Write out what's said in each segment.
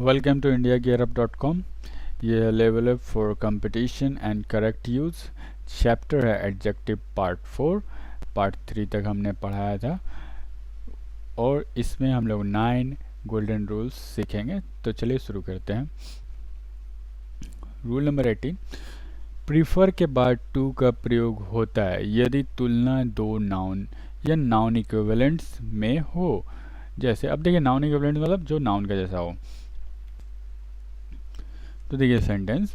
Welcome to indiagearup.com। ये है level up for competition and correct use. Chapter है adjective part 4। Part 3 तक हमने पढ़ाया था और इसमें हम लोग 9 गोल्डन रूल्स सीखेंगे। तो चलिए शुरू करते हैं। रूल नंबर 18, प्रीफर के बाद टू का प्रयोग होता है यदि तुलना दो नाउन या नाउन इक्विवेलेंट्स में हो। जैसे अब देखिए नाउन इक्विवेलेंट मतलब जो नाउन का जैसा हो। तो देखिए sentence,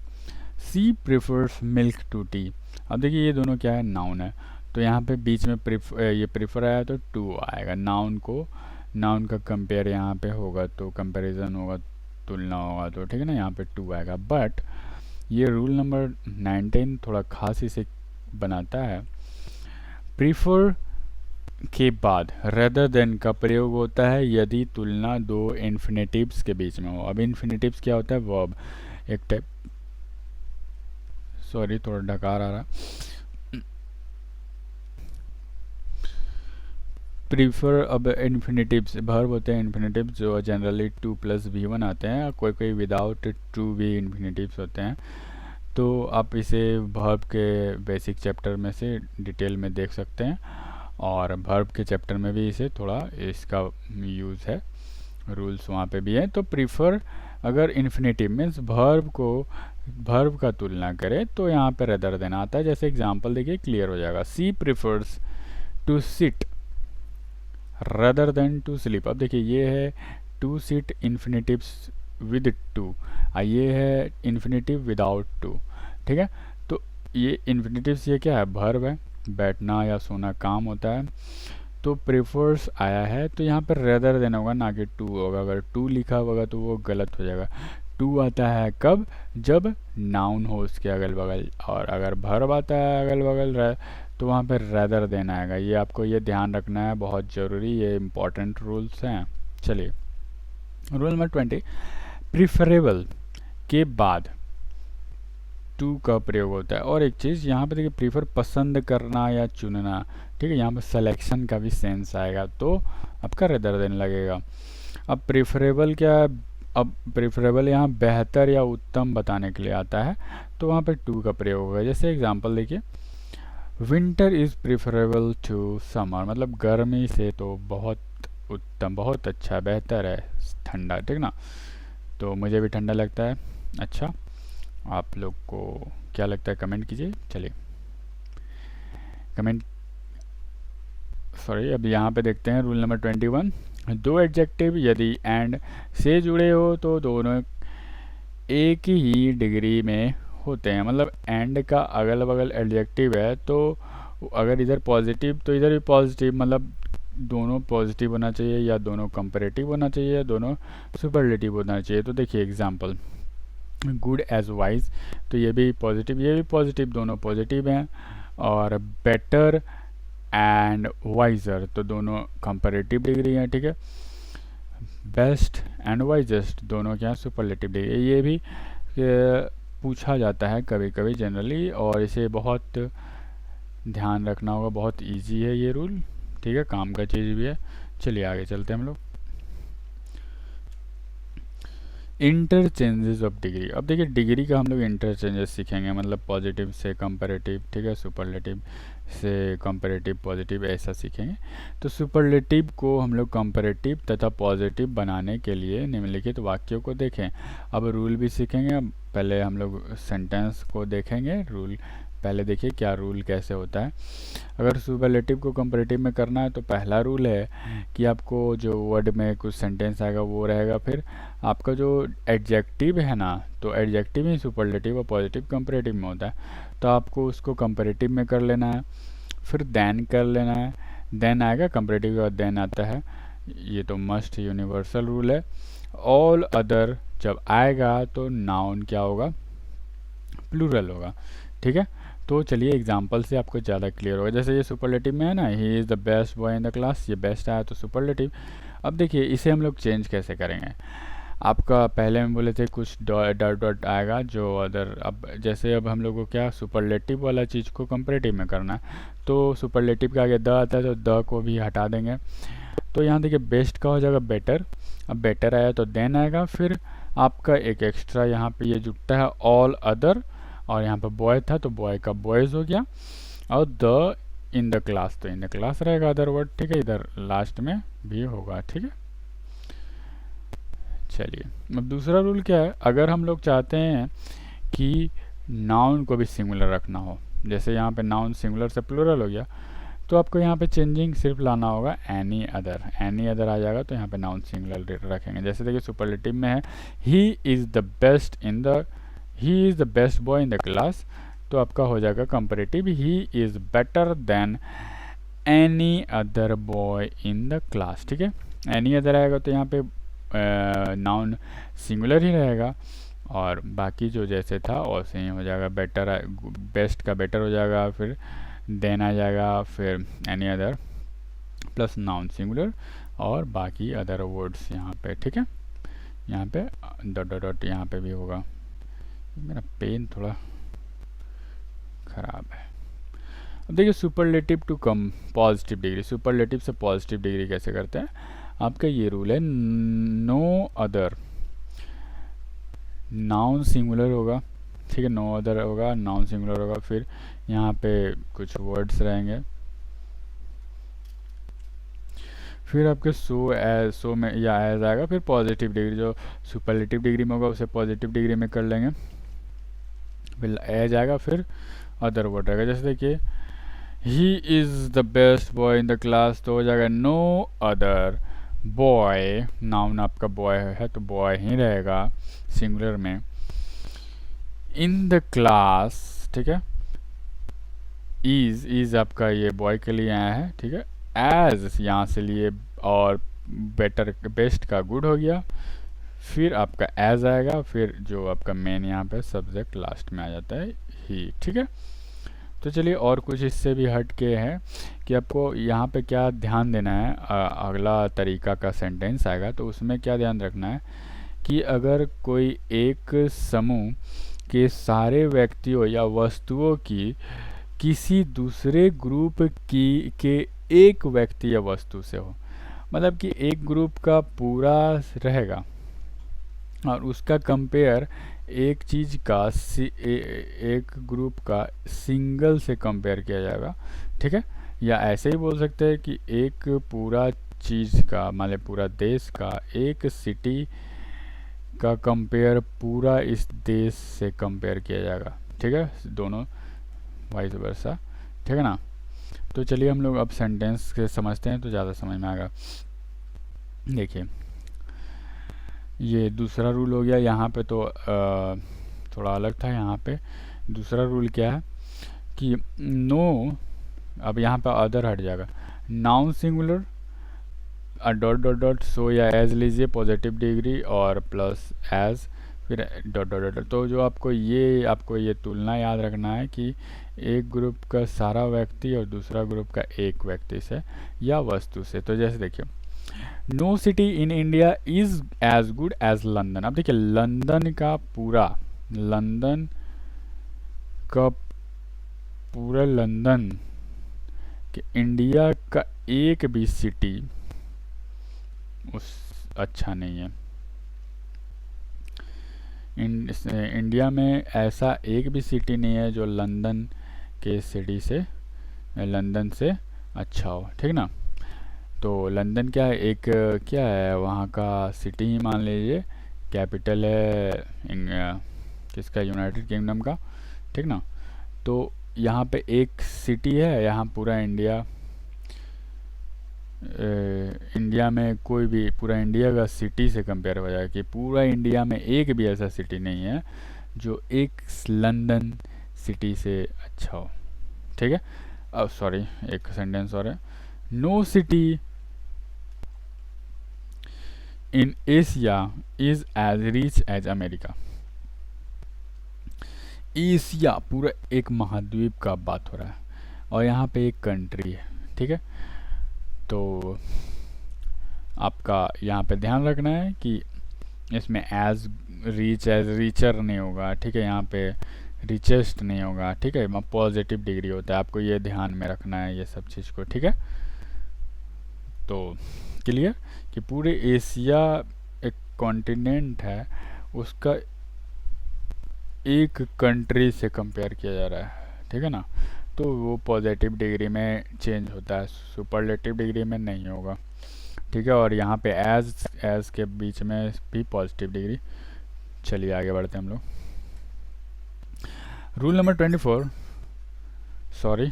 she prefers milk to tea. अब देखिए ये दोनों क्या है, नाउन है। तो यहाँ पे बीच में ये प्रिफर आया तो टू आएगा। नाउन का कंपेयर यहाँ पे होगा तो कंपैरिजन होगा, तुलना होगा, तो ठीक है ना, यहाँ पे टू आएगा। बट ये रूल नंबर 19 थोड़ा खास इसे बनाता है। प्रीफर के बाद रेदर देन का प्रयोग होता है यदि तुलना दो इन्फिनेटिव्स के बीच में हो। अब इन्फिनेटिव्स क्या होता है, वर्ब एक टाइप, सॉरी थोड़ा डकार आ रहा। प्रीफर, अब इन्फिनेटिव्स वर्ब होते हैं, इन्फिनेटिव्स जो जनरली 2+V1 आते हैं, कोई कोई विदाउट 2 भी इन्फिनेटिव्स होते हैं। तो आप इसे वर्ब के बेसिक चैप्टर में से डिटेल में देख सकते हैं और वर्ब के चैप्टर में भी इसे थोड़ा इसका यूज़ है, रूल्स वहाँ पे भी हैं। तो प्रीफर अगर इन्फिनेटिव मीन्स वर्ब का तुलना करें तो यहाँ पे रेदर देन आता है। जैसे एग्जांपल देखिए क्लियर हो जाएगा। She prefers to sit rather than to sleep. अब देखिए ये है to sit infinitives with to, ये है इन्फिनेटिव विदाउट टू, ठीक है। तो ये इन्फिनेटिव्स ये क्या है, वर्ब है, बैठना या सोना काम होता है। तो प्रेफर्स आया है तो यहाँ पर रेदर देना होगा, ना कि टू होगा। अगर टू लिखा होगा तो वो गलत हो जाएगा। टू आता है कब, जब नाउन हो उसके अगल बगल, और अगर वर्ब आता है अगल बगल तो वहाँ पर रेदर देना आएगा। ये आपको ये ध्यान रखना है, बहुत ज़रूरी, ये इम्पॉर्टेंट रूल्स हैं। चलिए रूल नंबर 20, प्रिफरेबल के बाद टू का प्रयोग होता है। और एक चीज़ यहाँ पे देखिए, प्रीफर पसंद करना या चुनना, ठीक है, यहाँ पे सिलेक्शन का भी सेंस आएगा तो आपका रेदर देने लगेगा। अब प्रेफरेबल क्या है, अब प्रेफरेबल यहाँ बेहतर या उत्तम बताने के लिए आता है तो वहाँ पे टू का प्रयोग होगा। जैसे एग्जांपल देखिए, winter is preferable to summer, मतलब गर्मी से तो बहुत उत्तम, बहुत अच्छा, बेहतर है ठंडा, ठीक ना। तो मुझे भी ठंडा लगता है। अच्छा, आप लोग को क्या लगता है कमेंट कीजिए। चलिए कमेंट, सॉरी अब यहाँ पे देखते हैं रूल नंबर 21, दो एडजेक्टिव यदि एंड से जुड़े हो तो दोनों एक ही डिग्री में होते हैं। मतलब एंड का अगल बगल एडजेक्टिव है तो अगर इधर पॉजिटिव तो इधर भी पॉजिटिव, मतलब दोनों पॉजिटिव होना चाहिए या दोनों कंपैरेटिव होना चाहिए या दोनों सुपरलेटिव होना चाहिए। तो देखिए एग्जांपल, गुड एज वाइज, तो ये भी पॉजिटिव, दोनों पॉजिटिव हैं। और बेटर एंड वाइजर, तो दोनों कंपैरेटिव डिग्री हैं, ठीक है। बेस्ट एंड वाइजेस्ट, दोनों क्या सुपरलेटिव डिग्री। ये भी पूछा जाता है कभी कभी जनरली, और इसे बहुत ध्यान रखना होगा, बहुत इजी है ये रूल, ठीक है, काम का चीज़ भी है। चलिए आगे चलते हैं हम लोग। इंटरचेंजेस ऑफ डिग्री, अब देखिए डिग्री का हम लोग इंटरचेंजेस सीखेंगे, मतलब पॉजिटिव से कंपैरेटिव, ठीक है, सुपरलेटिव से कंपैरेटिव पॉजिटिव, ऐसा सीखेंगे। तो सुपरलेटिव को हम लोग कंपैरेटिव तथा पॉजिटिव बनाने के लिए निम्नलिखित वाक्यों को देखें। अब रूल भी सीखेंगे। अब पहले हम लोग सेंटेंस को देखेंगे। रूल पहले देखिए क्या रूल कैसे होता है। अगर सुपरलेटिव को कंपैरेटिव में करना है तो पहला रूल है कि आपको जो वर्ड में कुछ सेंटेंस आएगा वो रहेगा, फिर आपका जो एडजेक्टिव है ना, तो एडजेक्टिव ही सुपरलेटिव और पॉजिटिव कंपैरेटिव में होता है, तो आपको उसको कंपैरेटिव में कर लेना है, फिर देन कर लेना है। देन आएगा कंपैरेटिव और देन आता है, ये तो मस्ट यूनिवर्सल रूल है। ऑल अदर जब आएगा तो नाउन क्या होगा, प्लूरल होगा, ठीक है। तो चलिए एग्जांपल से आपको ज़्यादा क्लियर होगा। जैसे ये सुपरलेटिव में है ना, he is the best boy in the class, ये बेस्ट आया तो सुपरलेटिव। अब देखिए इसे हम लोग चेंज कैसे करेंगे। आपका पहले में बोले थे कुछ डॉट आएगा जो अदर, अब जैसे अब हम लोग को क्या सुपरलेटिव वाला चीज़ को कंपैरेटिव में करना है, तो सुपरलेटिव के आगे द आता है तो द को भी हटा देंगे। तो यहाँ देखिए बेस्ट का हो जाएगा बेटर, अब बेटर आया तो देन आएगा, फिर आपका एक एक्स्ट्रा यहाँ पे ये जुटता है ऑल अदर, और यहाँ पे बॉय था तो बॉय का बॉयज हो गया, और द इन द क्लास तो इन द क्लास रहेगा अदर वर्ड, ठीक है, इधर लास्ट में भी होगा, ठीक है। चलिए अब दूसरा रूल क्या है, अगर हम लोग चाहते हैं कि नाउन को भी सिंगुलर रखना हो, जैसे यहाँ पे नाउन सिंगुलर से प्लूरल हो गया, तो आपको यहाँ पे चेंजिंग सिर्फ लाना होगा एनी अदर आ जाएगा, तो यहाँ पे नाउन सिंगुलर रखेंगे। जैसे देखिए सुपरलेटिव में है he is the best boy in the class, तो आपका हो जाएगा comparative he is better than any other boy in the class, ठीक है। एनी अदर आएगा तो यहाँ पे नाउन सिंगुलर ही रहेगा, और बाकी जो जैसे था वैसे ही हो जाएगा, बेस्ट का बेटर हो जाएगा, फिर देन आ जाएगा, फिर any other plus noun singular, और बाकी अदर वर्ड्स यहाँ पे, ठीक है। यहाँ पे डॉट डॉट डॉट यहाँ पे भी होगा। मेरा पेन थोड़ा ख़राब है। अब देखिए superlative to come positive degree, superlative से पॉजिटिव डिग्री कैसे करते हैं, आपका ये रूल है नो अदर, नाउन सिंगुलर होगा, ठीक है, नो अदर होगा, नाउन सिंगुलर होगा, फिर यहाँ पे कुछ वर्ड्स रहेंगे, फिर आपके सो में या एज आएगा, फिर पॉजिटिव डिग्री जो सुपरलेटिव डिग्री में होगा उसे पॉजिटिव डिग्री में कर लेंगे, फिर एज आएगा, फिर अदर वर्ड रहेगा। जैसे देखिए he is the best boy in the class, तो हो जाएगा नो अदर बॉय, नाउन आपका बॉय है तो बॉय ही रहेगा सिंगुलर में, इन द क्लास, ठीक है, इज आपका ये बॉय के लिए आया है, ठीक है, एज यहाँ से लिए, और बेटर बेस्ट का गुड हो गया, फिर आपका एज आएगा, फिर जो आपका मेन यहाँ पे सब्जेक्ट लास्ट में आ जाता है ही, ठीक है। तो चलिए और कुछ इससे भी हट के है कि आपको यहाँ पे क्या ध्यान देना है, अगला तरीका का सेंटेंस आएगा तो उसमें क्या ध्यान रखना है कि अगर कोई एक समूह के सारे व्यक्तियों या वस्तुओं की किसी दूसरे ग्रुप के एक व्यक्ति या वस्तु से हो, मतलब कि एक ग्रुप का पूरा रहेगा और उसका कंपेयर एक चीज़ का एक ग्रुप का सिंगल से कंपेयर किया जाएगा, ठीक है। या ऐसे ही बोल सकते हैं कि एक पूरा चीज़ का मतलब पूरा देश का एक सिटी का कंपेयर पूरा इस देश से कंपेयर किया जाएगा, ठीक है, दोनों वाइस वर्सा, ठीक है ना। तो चलिए हम लोग अब सेंटेंस के समझते हैं तो ज़्यादा समझ में आएगा। देखिए ये दूसरा रूल हो गया, यहाँ पे तो थोड़ा अलग था, यहाँ पे दूसरा रूल क्या है कि नो, अब यहाँ पे अदर हट जाएगा, noun singular dot dot dot so या एज लीजिए पॉजिटिव डिग्री और प्लस एज, फिर डॉट डॉट डॉट। तो जो आपको ये तुलना याद रखना है कि एक ग्रुप का सारा व्यक्ति और दूसरा ग्रुप का एक व्यक्ति से या वस्तु से। तो जैसे देखिए no city in India is as good as London. अब देखिए लंदन का पूरा लंदन कि इंडिया का एक भी सिटी उस अच्छा नहीं है। इंडिया में ऐसा एक भी सिटी नहीं है जो लंदन के सिटी से लंदन से अच्छा हो, ठीक ना। तो लंदन क्या है, एक क्या है वहाँ का सिटी ही मान लीजिए, कैपिटल है किसका, यूनाइटेड किंगडम का, ठीक ना। तो यहाँ पे एक सिटी है, यहाँ पूरा इंडिया में कोई भी पूरा इंडिया का सिटी से कंपेयर हो जाए कि पूरा इंडिया में एक भी ऐसा सिटी नहीं है जो एक लंदन सिटी से अच्छा हो, ठीक है। अब सॉरी एक सेंटेंस और है, no city in Asia is as rich as America. Asia पूरा एक महाद्वीप का बात हो रहा है और यहाँ पे एक कंट्री है, ठीक है। तो आपका यहाँ पे ध्यान रखना है कि इसमें एज रीचर नहीं होगा, ठीक है, यहाँ पे रिचेस्ट नहीं होगा, ठीक है, पॉजिटिव डिग्री होता है, आपको ये ध्यान में रखना है ये सब चीज़ को, ठीक है। तो क्लियर कि पूरे एशिया एक कॉन्टिनेंट है उसका एक कंट्री से कंपेयर किया जा रहा है, ठीक है ना, तो वो पॉजिटिव डिग्री में चेंज होता है, सुपरलेटिव डिग्री में नहीं होगा, ठीक है। और यहाँ पे एज के बीच में भी पॉजिटिव डिग्री। चलिए आगे बढ़ते हैं हम लोग। रूल नंबर 24, सॉरी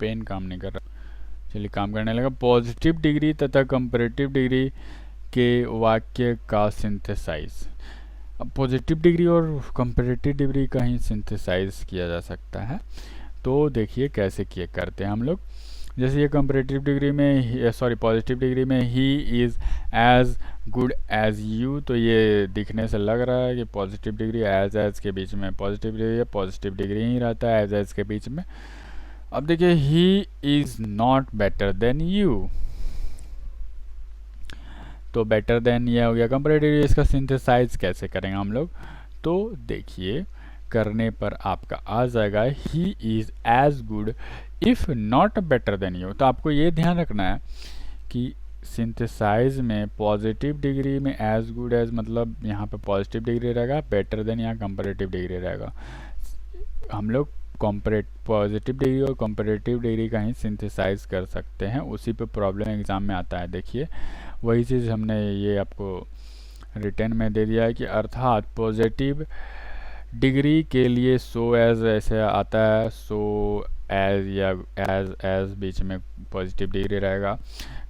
पेन काम नहीं कर रहा, चलिए काम करने लगा। पॉजिटिव डिग्री तथा कंपैरेटिव डिग्री के वाक्य का सिंथेसाइज। अब पॉजिटिव डिग्री और कंपैरेटिव डिग्री का ही सिंथेसाइज किया जा सकता है, तो देखिए कैसे किए करते हैं हम लोग। जैसे ये कंपैरेटिव डिग्री में, सॉरी पॉजिटिव डिग्री में he is as good as you, तो ये दिखने से लग रहा है कि पॉजिटिव डिग्री एज के बीच में पॉजिटिव डिग्री है, पॉजिटिव डिग्री ही रहता है एज के बीच में। अब देखिए he is not better than you, तो बेटर देन ये हो गया कंपैरेटिव। इसका सिंथेसाइज कैसे करेंगे हम लोग, तो देखिए करने पर आपका आ जाएगा he is as good if not better than you. तो आपको ये ध्यान रखना है कि सिंथेसाइज में पॉजिटिव डिग्री में एज गुड एज मतलब यहाँ पे पॉजिटिव डिग्री रहेगा, बेटर देन यहाँ कंपैरेटिव डिग्री रहेगा। हम लोग पॉजिटिव डिग्री और कंपैरेटिव डिग्री का ही सिंथेसाइज कर सकते हैं, उसी पे प्रॉब्लम एग्जाम में आता है। देखिए वही चीज़ हमने ये आपको रिटर्न में दे दिया है कि अर्थात पॉजिटिव डिग्री के लिए सो एज ऐसे आता है, सो एज या एज बीच में पॉजिटिव डिग्री रहेगा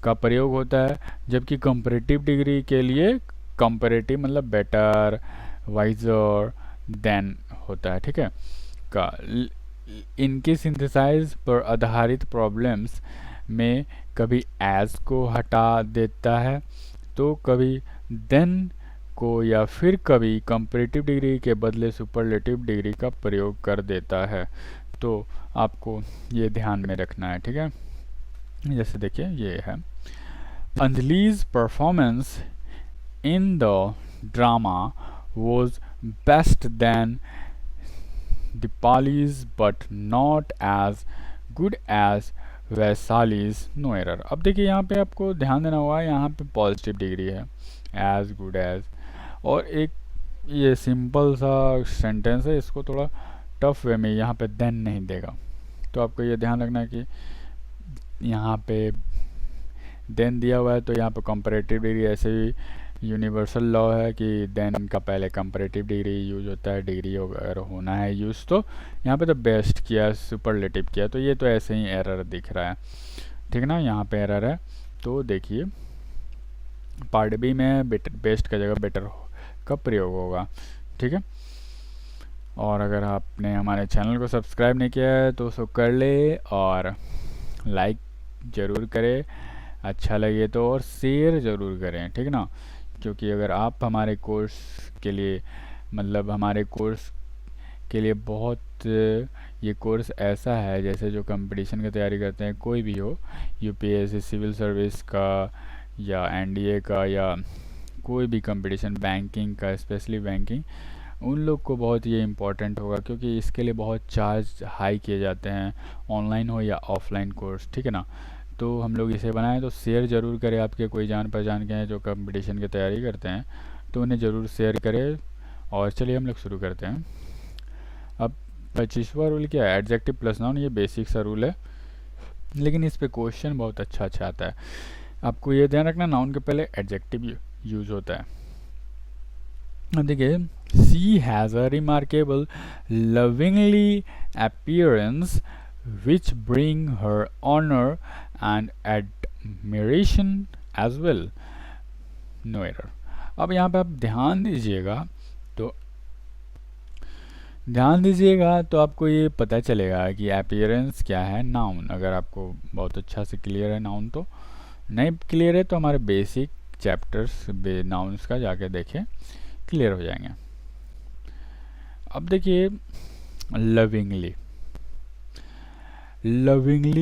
का प्रयोग होता है, जबकि कंपैरेटिव डिग्री के लिए कंपैरेटिव मतलब बेटर, वाइजर, देन होता है, ठीक है। का इनके सिंथेसाइज पर आधारित प्रॉब्लम्स में कभी एज को हटा देता है, तो कभी देन को, या फिर कभी कंपैरेटिव डिग्री के बदले सुपरलेटिव डिग्री का प्रयोग कर देता है। तो आपको ये ध्यान में रखना है, ठीक है। जैसे देखिए ये है, Anjali's performance in the drama was best than Dipali's but not as good as Vaishali's, no error. अब देखिए यहाँ पे आपको ध्यान देना होगा, यहाँ पे पॉजिटिव डिग्री है एज गुड एज, और एक ये सिंपल सा सेंटेंस है, इसको थोड़ा टफ वे में यहाँ पे देन नहीं देगा। तो आपको ये ध्यान रखना है कि यहाँ पे देन दिया हुआ है, तो यहाँ पे कंपैरेटिव डिग्री ऐसे ही यूनिवर्सल लॉ है कि देन का पहले कंपैरेटिव डिग्री यूज होता है, डिग्री अगर होना है यूज, तो यहाँ पे तो बेस्ट किया, सुपरलेटिव किया, तो ये तो ऐसे ही एरर दिख रहा है, ठीक ना, यहाँ पे एरर है। तो देखिए पार्ट बी में बेस्ट का जगह बेटर का प्रयोग होगा, ठीक है। और अगर आपने हमारे चैनल को सब्सक्राइब नहीं किया है तो उसको कर ले, और लाइक ज़रूर करें अच्छा लगे तो, और शेयर ज़रूर करें, ठीक ना, क्योंकि अगर आप हमारे कोर्स के लिए मतलब हमारे कोर्स के लिए बहुत, ये कोर्स ऐसा है जैसे जो कंपटीशन की तैयारी करते हैं, कोई भी हो, यूपीएससी सिविल सर्विस का या एनडीए का या कोई भी कंपटीशन, बैंकिंग का, स्पेशली बैंकिंग, उन लोग को बहुत ये इम्पोर्टेंट होगा, क्योंकि इसके लिए बहुत चार्ज हाई किए जाते हैं, ऑनलाइन हो या ऑफलाइन कोर्स, ठीक है ना। तो हम लोग इसे बनाएं, तो शेयर ज़रूर करें, आपके कोई जान पहचान के हैं जो कंपटीशन की तैयारी करते हैं तो उन्हें ज़रूर शेयर करें। और चलिए हम लोग शुरू करते हैं। अब 25वां रूल क्या है, एडजेक्टिव प्लस नाउन, ये बेसिक सा रूल है, लेकिन इस पे क्वेश्चन बहुत अच्छा आता है। आपको ये ध्यान रखना, नाउन के पहले एडजेक्टिव यूज होता है। देखिए, she has a remarkable lovingly appearance which bring her honor and admiration as well, no error। अब यहाँ पे आप ध्यान दीजिएगा तो आपको ये पता चलेगा कि अपीयरेंस क्या है, नाउन। अगर आपको बहुत अच्छा से क्लियर है नाउन, तो नहीं क्लियर है तो हमारे बेसिक चैप्टर्स नाउन्स का जाके देखें, क्लियर हो जाएंगे। अब देखिए लविंगली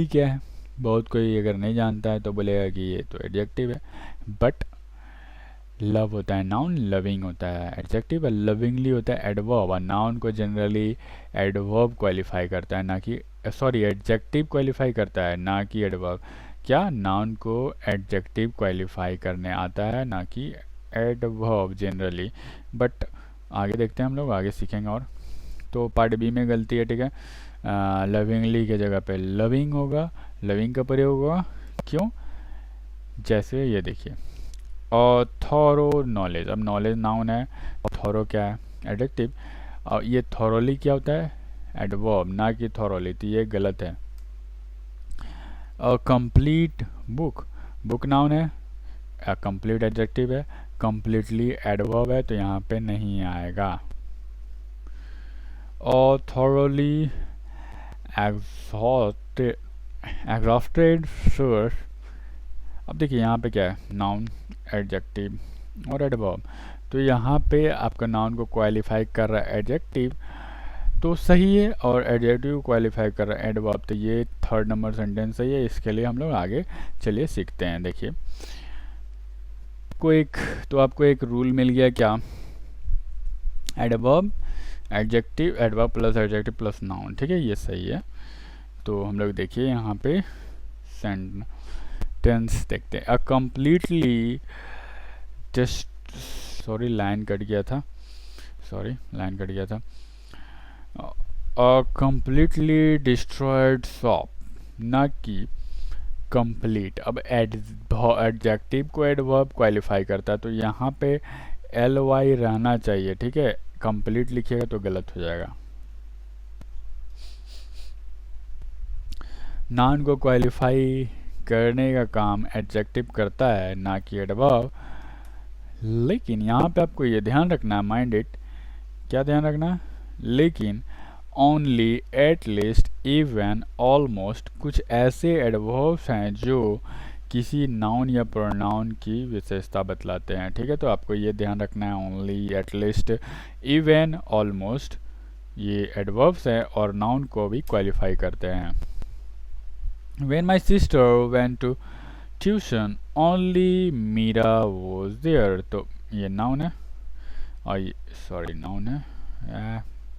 क्या है, बहुत कोई अगर नहीं जानता है तो बोलेगा कि ये तो एडजेक्टिव है, बट लव होता है नाउन, लविंग होता है एडजेक्टिव, और लविंगली होता है एडवर्ब। और नाउन को जनरली एडवर्ब क्वालिफाई करता है, ना कि सॉरी एडजेक्टिव क्वालिफाई करता है, ना कि एडवर्ब। क्या नाउन को एडजेक्टिव क्वालिफाई करने आता है, ना कि एडवर्ब जनरली। बट आगे देखते हैं, हम लोग आगे सीखेंगे। और तो पार्ट बी में गलती है, ठीक है। लविंगली के जगह पे लविंग होगा, लविंग का प्रयोग होगा। क्यों? जैसे ये देखिए, और थॉरो नॉलेज, अब नॉलेज नाउन है, थॉरो क्या है? एडजेक्टिव। और ये थॉरोली क्या होता है? एडवर्ब, ना कि थॉरोली, तो ये गलत है। A complete book, book noun है, कंप्लीट एडजेक्टिव है, कंप्लीटली एडवर्ब है, तो यहाँ पे नहीं आएगा। और थॉरोली एग्जॉस्टेड, एग्जॉस्टेड सोर्स। अब देखिए यहाँ पे क्या है, नाउन, एडजेक्टिव और एडवर्ब। तो यहाँ पे आपका नाउन को क्वालिफाई कर रहा है एडजेक्टिव, तो सही है, और एडजेक्टिव क्वालिफाई कर रहा है एडवर्ब, तो ये थर्ड नंबर सेंटेंस सही है। इसके लिए हम लोग आगे चलिए सीखते हैं। देखिए तो आपको एक रूल मिल गया, क्या? Adverb adjective, adverb plus adjective plus noun, ठीक है, ये सही है। तो हम लोग देखिए यहाँ पे सेंटेंस देखते हैं। A completely just, sorry line cut गया था, अ कम्प्लीटली डिस्ट्रॉयड शॉप, ना कि कंप्लीट। अब एडजेक्टिव को एडवर्ब क्वालिफाई करता है, तो यहाँ पे एल वाई रहना चाहिए, ठीक है। कंप्लीट लिखिएगा तो गलत हो जाएगा। नाउन को क्वालिफाई करने का काम एडजेक्टिव करता है, ना कि एडवर्ब। लेकिन यहाँ पे आपको ये ध्यान रखना है, माइंड इट, क्या ध्यान रखना है? लेकिन only, at least, even, almost, कुछ ऐसे एडवर्ब्स हैं जो किसी नाउन या प्रोनाउन की विशेषता बतलाते हैं, ठीक है। तो आपको ये ध्यान रखना है, only, at least, even, almost, ये एडवर्ब्स हैं और नाउन को भी क्वालिफाई करते हैं। When my sister went to tuition, only Mira was there, तो ये नाउन है, और ये सॉरी नाउन है,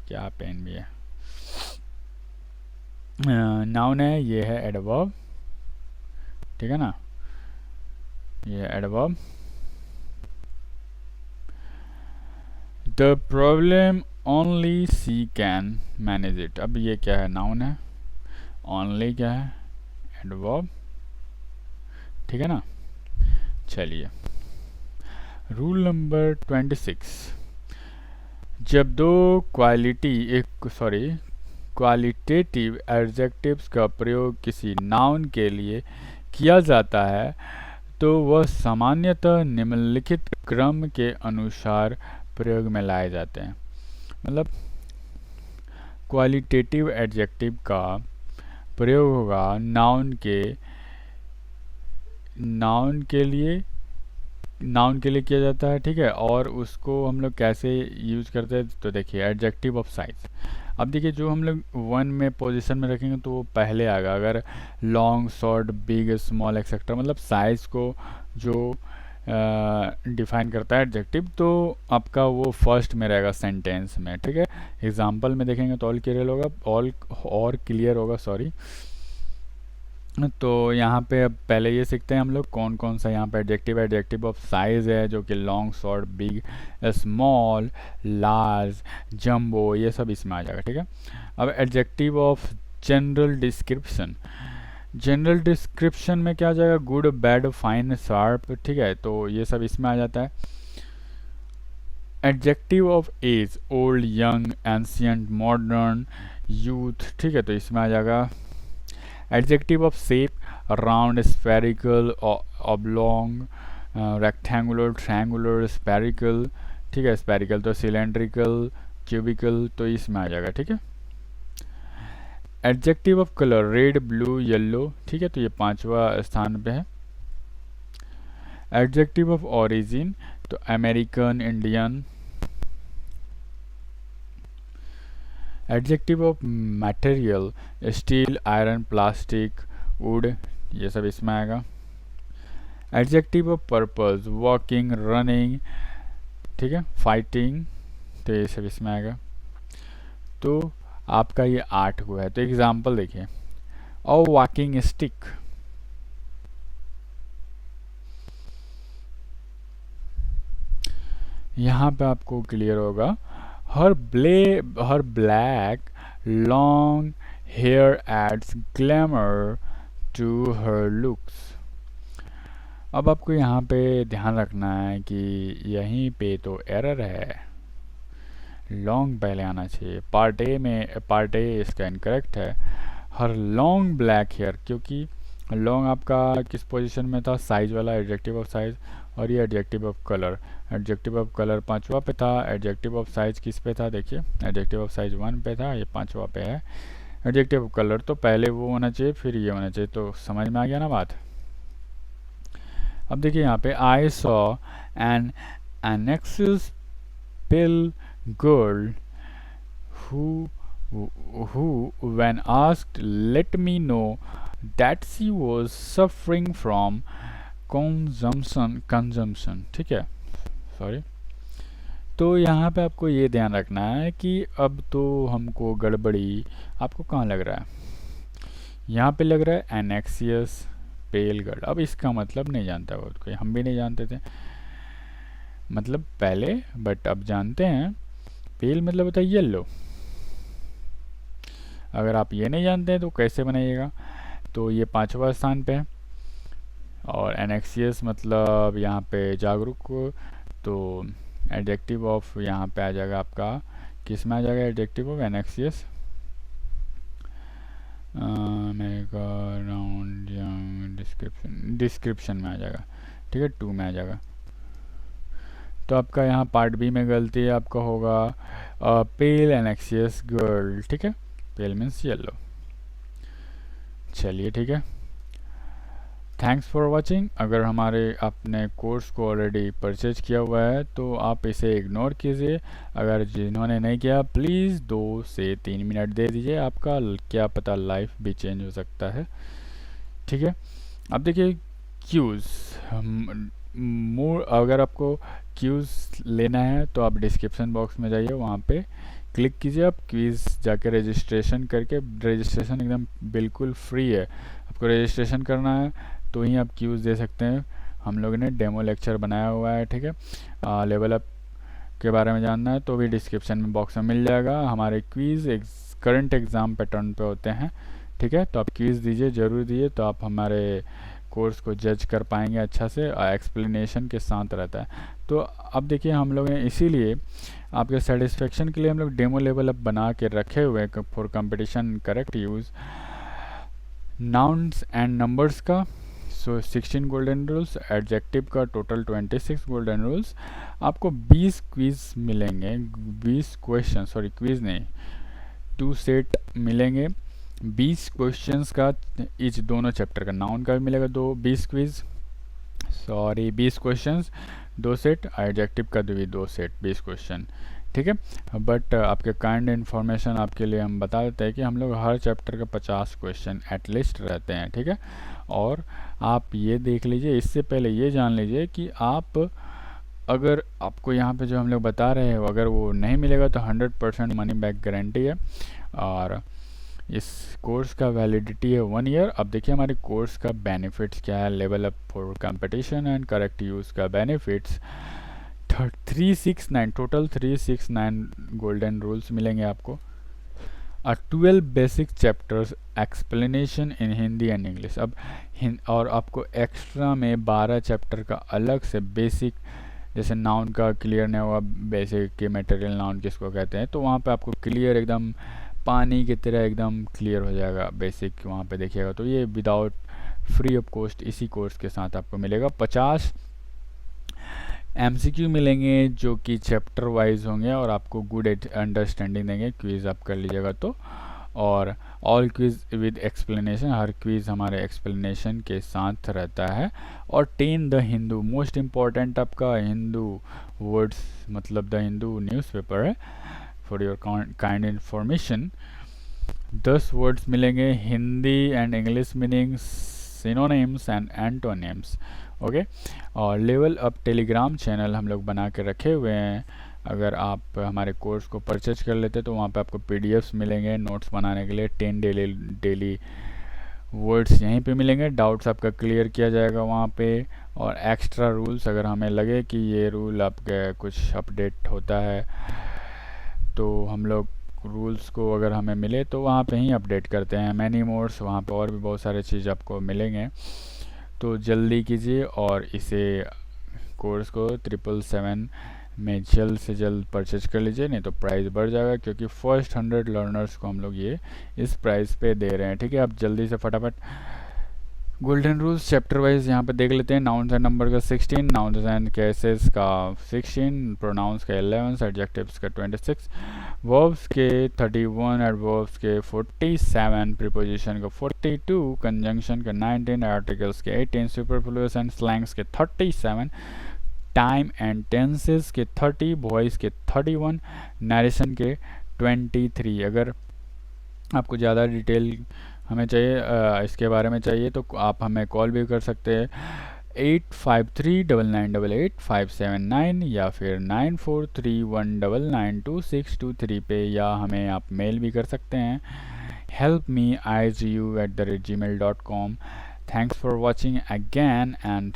क्या पेन भी है, नाउन है, ये है एडवर्ब, ठीक है ना, ये adverb. The problem only she can manage it, अब ये क्या है? नाउन है, ओनली क्या है? एडवर्ब, ठीक है ना। चलिए रूल नंबर 26, जब दो क्वालिटेटिव एडजेक्टिव्स का प्रयोग किसी नाउन के लिए किया जाता है, तो वह सामान्यतः निम्नलिखित क्रम के अनुसार प्रयोग में लाए जाते हैं। मतलब क्वालिटेटिव एडजेक्टिव का प्रयोग होगा नाउन के लिए किया जाता है, ठीक है। और उसको हम लोग कैसे यूज करते हैं, तो देखिए एडजेक्टिव ऑफ साइज। अब देखिए जो हम लोग वन में पोजीशन में रखेंगे तो वो पहले आएगा। अगर long, short, big, small etcetera, मतलब साइज को जो डिफाइन करता है एडजेक्टिव, तो आपका वो फर्स्ट में रहेगा सेंटेंस में, ठीक है। एग्जांपल में देखेंगे तो और क्लियर होगा, सॉरी। तो यहाँ पे अब पहले ये सीखते हैं हम लोग कौन कौन सा यहाँ पे एडजेक्टिव ऑफ साइज है, जो कि long, short, big, small, large, jumbo, ये सब इसमें आ जाएगा, ठीक है। अब एडजेक्टिव ऑफ जनरल डिस्क्रिप्शन में क्या आ जाएगा? गुड, बैड, फाइन, शार्प, ठीक है, तो ये सब इसमें आ जाता है। Adjective of age, old, young, ancient, modern, youth, ठीक है, तो इसमें आ जाएगा। Adjective of shape, round, spherical, oblong, rectangular, triangular, spherical, ठीक है, स्फेरिकल तो सिलेंड्रिकल, क्यूबिकल, तो इसमें आ जाएगा, ठीक है। Adjective of colour, red, blue, yellow, ठीक है, तो ये 5वां स्थान पे है। एडजेक्टिव ऑफ ओरिजिन, तो American, Indian. Adjective of material, steel, iron, plastic, would, ये सब इसमें आएगा। Adjective of purpose, walking, running, ठीक है, फाइटिंग, तो ये सब इसमें आएगा। तो आपका ये 8 को है। तो एग्जाम्पल देखिए, अ वॉकिंग स्टिक, यहाँ पे आपको क्लियर होगा, her black long hair adds glamour to her looks. अब आपको यहाँ पे ध्यान रखना है कि यहीं पे तो एरर है, लॉन्ग पहले आना चाहिए। पार्ट ए इसका इनकरेक्ट है। हर लॉन्ग ब्लैक हेयर, क्योंकि लॉन्ग आपका किस पोजीशन में था, साइज वाला, एडजेक्टिव ऑफ साइज, और ये adjective of colour. Adjective of colour पांचवा पे था, एडजेक्टिव ऑफ साइज किस पे था, देखिए एडजेक्टिव ऑफ साइज 1 पे था, ये पांचवा पे है। एडजेक्टिव ऑफ कलर तो पहले वो होना चाहिए फिर ये होना चाहिए, तो समझ में आ गया ना बात। अब देखिए यहाँ पे I saw an anorexic pale girl who when asked let me know that she was suffering from consumption, ठीक है, सॉरी। तो यहाँ पे आपको ये ध्यान रखना है कि अब तो हमको गड़बड़ी आपको कहाँ लग रहा है, यहाँ पे लग रहा है एनेक्सियस पेल गर्ल। अब इसका मतलब नहीं जानता वो, कोई हम भी नहीं जानते थे मतलब पहले, बट अब जानते हैं। पेल मतलब होता है येलो। अगर आप ये नहीं जानते हैं तो कैसे बनाइएगा, तो ये पांचवा स्थान पे है, और एनेक्सियस मतलब यहाँ पे जागरूक, तो एडजेक्टिव ऑफ यहाँ पे आ जाएगा आपका, किस में आ जाएगा एडजेक्टिव ऑफ एनेक्सियस, डिस्क्रिप्शन में आ जाएगा, ठीक है, 2 में आ जाएगा। तो आपका यहाँ पार्ट बी में गलती आपका होगा पेल एनेक्सियस गर्ल, ठीक है, पेल मीन्स येलो। चलिए ठीक है, थैंक्स फॉर वाचिंग। अगर हमारे आपने कोर्स को ऑलरेडी परचेज किया हुआ है तो आप इसे इग्नोर कीजिए, अगर जिन्होंने नहीं किया प्लीज़ 2 से 3 मिनट दे दीजिए, आपका क्या पता लाइफ भी चेंज हो सकता है, ठीक है। अब देखिए क्यूज़, अगर आपको क्यूज़ लेना है तो आप डिस्क्रिप्शन बॉक्स में जाइए, वहाँ पे क्लिक कीजिए, आप क्विज़ जाके रजिस्ट्रेशन करके, रजिस्ट्रेशन एकदम बिल्कुल फ्री है, आपको रजिस्ट्रेशन करना है तो ही आप क्यूज़ दे सकते हैं। हम लोगों ने डेमो लेक्चर बनाया हुआ है, ठीक है। लेवल अप के बारे में जानना है तो भी डिस्क्रिप्शन में बॉक्स में मिल जाएगा। हमारे क्विज़ करंट एग्ज़ाम पैटर्न पे होते हैं, ठीक है, तो आप क्विज़ दीजिए, ज़रूर दीजिए, तो आप हमारे कोर्स को जज कर पाएंगे अच्छा से, एक्सप्लेनेशन के साथ रहता है। तो अब देखिए हम लोग ने इसीलिए आपके सेटिस्फेक्शन के लिए हम लोग डेमो लेवल अप बना के रखे हुए हैं for competition correct use nouns and numbers का। सो 16 गोल्डन रूल्स, एडजेक्टिव का टोटल 26 गोल्डन रूल्स। आपको 20 क्विज़ मिलेंगे, 20 क्वेश्चन, सॉरी क्विज़ नहीं, 2 सेट मिलेंगे 20 क्वेश्चंस का, इच दोनों चैप्टर का, नाउन का भी मिलेगा 20 quiz, sorry 20 questions 2 set, adjective का भी 2 सेट 20 क्वेश्चन, ठीक है। बट आपके काइंड इन्फॉर्मेशन आपके लिए हम बता देते हैं कि हम लोग हर चैप्टर का 50 क्वेश्चन एटलीस्ट रहते हैं, ठीक है। और आप ये देख लीजिए, इससे पहले ये जान लीजिए कि आप अगर आपको यहाँ पे जो हम लोग बता रहे हैं अगर वो नहीं मिलेगा तो 100% मनी बैक गारंटी है, और इस कोर्स का वैलिडिटी है 1 ईयर। अब देखिए हमारे कोर्स का बेनिफिट्स क्या है, level up for competition and correct use का बेनिफिट्स 369, टोटल 369 गोल्डन रूल्स मिलेंगे आपको, 12 basic chapters explanation in Hindi and English. अब और आपको एक्स्ट्रा में 12 चैप्टर का अलग से बेसिक, जैसे नाउन का क्लियर नहीं हुआ, बेसिक के मटेरियल नाउन किसको कहते हैं, तो वहाँ पे आपको क्लियर एकदम पानी की तरह एकदम क्लियर हो जाएगा बेसिक, वहाँ पे देखिएगा। तो ये विदाउट फ्री ऑफ कॉस्ट इसी कोर्स के साथ आपको मिलेगा। 50 MCQ मिलेंगे जो कि चैप्टर वाइज होंगे और आपको गुड अंडरस्टैंडिंग देंगे, क्विज़ आप कर लीजिएगा तो। और all quiz with explanation, her quiz हमारे एक्सप्लेनेशन के साथ रहता है। और 10 द हिंदू, मोस्ट इम्पॉर्टेंट आपका हिंदू वर्ड्स, मतलब द हिंदू न्यूज़पेपर है, for your kind information 10 words मिलेंगे, Hindi and English meaning, synonyms and antonyms, okay. और लेवल अप टेलीग्राम चैनल हम लोग बना के रखे हुए हैं, अगर आप हमारे कोर्स को परचेज कर लेते तो वहाँ पे आपको PDFs मिलेंगे नोट्स बनाने के लिए, 10 डेली वर्ड्स यहीं पे मिलेंगे, डाउट्स आपका क्लियर किया जाएगा वहाँ पे। और एक्स्ट्रा रूल्स अगर हमें लगे कि ये रूल आपके कुछ अपडेट होता है तो हम लोग रूल्स को अगर हमें मिले तो वहाँ पे ही अपडेट करते हैं। मैनी मोड्स वहाँ पे और भी बहुत सारे चीज़ आपको मिलेंगे, तो जल्दी कीजिए और इसे कोर्स को 777 में जल्द से जल्द परचेज कर लीजिए, नहीं तो प्राइस बढ़ जाएगा, क्योंकि फर्स्ट 100 लर्नर्स को हम लोग ये इस प्राइस पे दे रहे हैं। ठीक है, आप जल्दी से फटाफट गोल्डन रूल्स चैप्टर वाइज यहाँ पे देख लेते हैं। नाउन्स एंड नंबर का 16, नाउन्स एंड केसेस का 16, प्रोनाउंस का 11, एडजेक्टिव्स का 26, वर्ब्स के 31, एडवर्ब्स के 47, प्रीपोजिशन का 42, कंजंक्शन का 19, आर्टिकल्स के 18, सुपरफ्लुअस एंड स्लैंग्स के 37, टाइम एंड टेंसेस के 30, वॉइस के 31, नरेशन के 23। अगर आपको ज़्यादा डिटेल हमें चाहिए इसके बारे में चाहिए तो आप हमें कॉल भी कर सकते हैं 8539988579 या फिर 9431992623 पे, या हमें आप मेल भी कर सकते हैं helpmeizu@gmail.com। Thanks for watching again and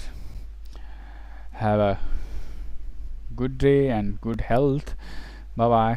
have a good day and good health. Bye bye.